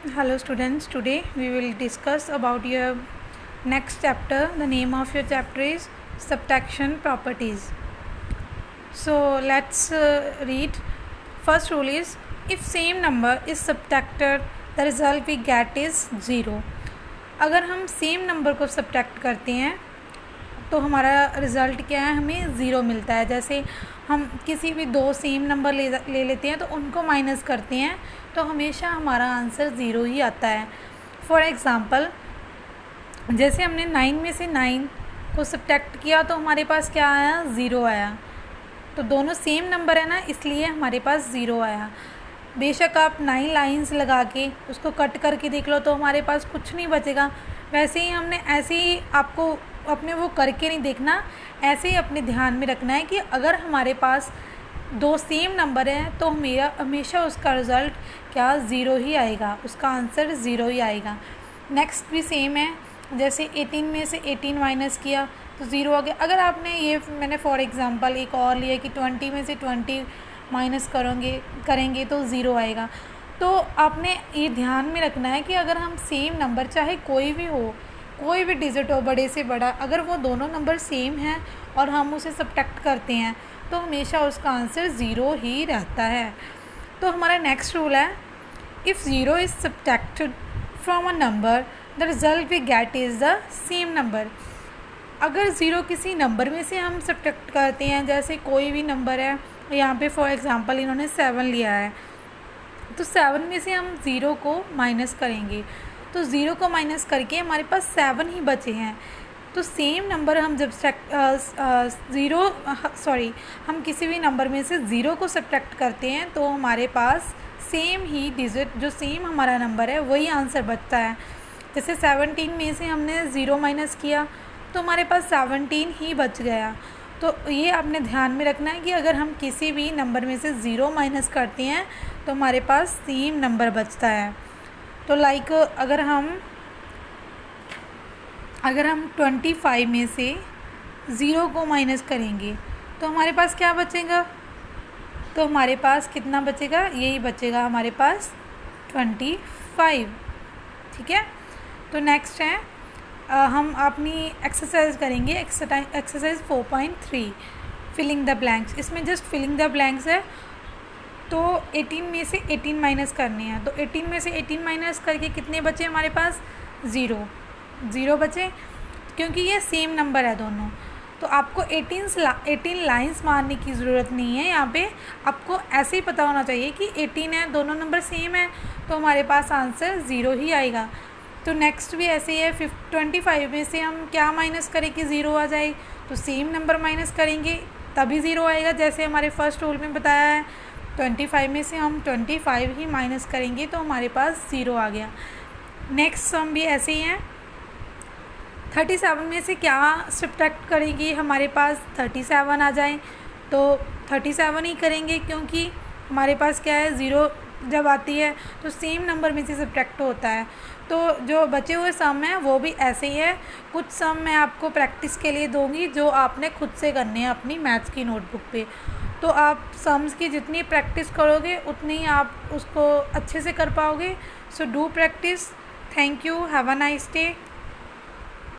Hello students, today we will discuss about your next chapter. The name of your chapter is subtraction properties. So let's read. First rule is, if same number is subtracted, the result we get is 0. अगर हम same number को subtract करते हैं तो हमारा result क्या है, हमें ज़ीरो मिलता है। जैसे हम किसी भी दो सेम नंबर ले लेते हैं तो उनको माइनस करते हैं तो हमेशा हमारा आंसर ज़ीरो ही आता है। फॉर एग्ज़ाम्पल, जैसे हमने 9 में से 9 को सब्ट्रैक्ट किया तो हमारे पास क्या आया, ज़ीरो आया। तो दोनों सेम नंबर है ना, इसलिए हमारे पास ज़ीरो आया। बेशक आप 9 लाइंस लगा के उसको कट करके देख लो तो हमारे पास कुछ नहीं बचेगा। वैसे ही हमने ऐसे ही आपको अपने वो करके नहीं देखना, ऐसे ही अपने ध्यान में रखना है कि अगर हमारे पास दो सेम नंबर हैं तो मेरा हमेशा उसका रिज़ल्ट क्या, ज़ीरो ही आएगा, उसका आंसर ज़ीरो ही आएगा। नेक्स्ट भी सेम है, जैसे 18 में से 18 माइनस किया तो ज़ीरो आ गया। अगर आपने ये, मैंने फॉर एग्ज़ाम्पल एक और लिया कि 20 में से 20 माइनस करेंगे तो ज़ीरो आएगा। तो आपने ये ध्यान में रखना है कि अगर हम सेम नंबर, चाहे कोई भी हो, कोई भी डिजिट हो बड़े से बड़ा, अगर वो दोनों नंबर सेम हैं और हम उसे सब्ट्रैक्ट करते हैं तो हमेशा उसका आंसर ज़ीरो ही रहता है। तो हमारा नेक्स्ट रूल है, if zero is subtracted from a number the result we get is the same number. अगर ज़ीरो किसी नंबर में से हम सब्ट्रैक्ट करते हैं, जैसे कोई भी नंबर है, यहाँ पे फॉर एग्ज़ाम्पल इन्होंने 7 लिया है, तो 7 में से हम ज़ीरो को माइनस करेंगे तो ज़ीरो को माइनस करके हमारे पास 7 ही बचे हैं। तो सेम नंबर हम जब हम किसी भी नंबर में से ज़ीरो को सब्ट्रैक्ट करते हैं तो हमारे पास सेम ही डिजिट, जो सेम हमारा नंबर है, वही आंसर बचता है। जैसे 17 में से हमने ज़ीरो माइनस किया तो हमारे पास 17 ही बच गया। तो ये आपने ध्यान में रखना है कि अगर हम किसी भी नंबर में से ज़ीरो माइनस करते हैं तो हमारे पास सेम नंबर बचता है। तो लाइक अगर हम 25 में से ज़ीरो को माइनस करेंगे तो हमारे पास क्या बचेगा, तो हमारे पास कितना बचेगा, यही बचेगा हमारे पास 25। ठीक है। तो नेक्स्ट है, हम अपनी एक्सरसाइज करेंगे, एक्सरसाइज 4.3 फिलिंग द ब्लैंक्स। इसमें जस्ट फिलिंग द ब्लैंक्स है। तो 18 में से 18 माइनस करने हैं, तो 18 में से 18 माइनस करके कितने बचे हमारे पास, ज़ीरो बचे, क्योंकि ये सेम नंबर है दोनों। तो आपको 18 लाइंस मारने की ज़रूरत नहीं है, यहाँ पे आपको ऐसे ही पता होना चाहिए कि 18 है, दोनों नंबर सेम है, तो हमारे पास आंसर ज़ीरो ही आएगा। तो नेक्स्ट भी ऐसे ही है, 25 में से हम क्या माइनस करें कि ज़ीरो आ जाए, तो सेम नंबर माइनस करेंगे तभी ज़ीरो आएगा, जैसे हमारे फर्स्ट रूल में बताया है। 25 में से हम 25 ही माइनस करेंगे तो हमारे पास ज़ीरो आ गया। नेक्स्ट सम भी ऐसे ही हैं, 37 में से क्या सब्ट्रैक्ट करेंगे, हमारे पास 37 आ जाए तो 37 ही करेंगे, क्योंकि हमारे पास क्या है, ज़ीरो जब आती है तो सेम नंबर में से सब्ट्रैक्ट होता है। तो जो बचे हुए सम हैं वो भी ऐसे ही है। कुछ सम मैं आपको प्रैक्टिस के लिए दूंगी जो आपने खुद से करने हैं अपनी मैथ्स की नोटबुक पे। तो आप सम्स की जितनी प्रैक्टिस करोगे उतनी आप उसको अच्छे से कर पाओगे। So do practice. Thank you, have a nice day.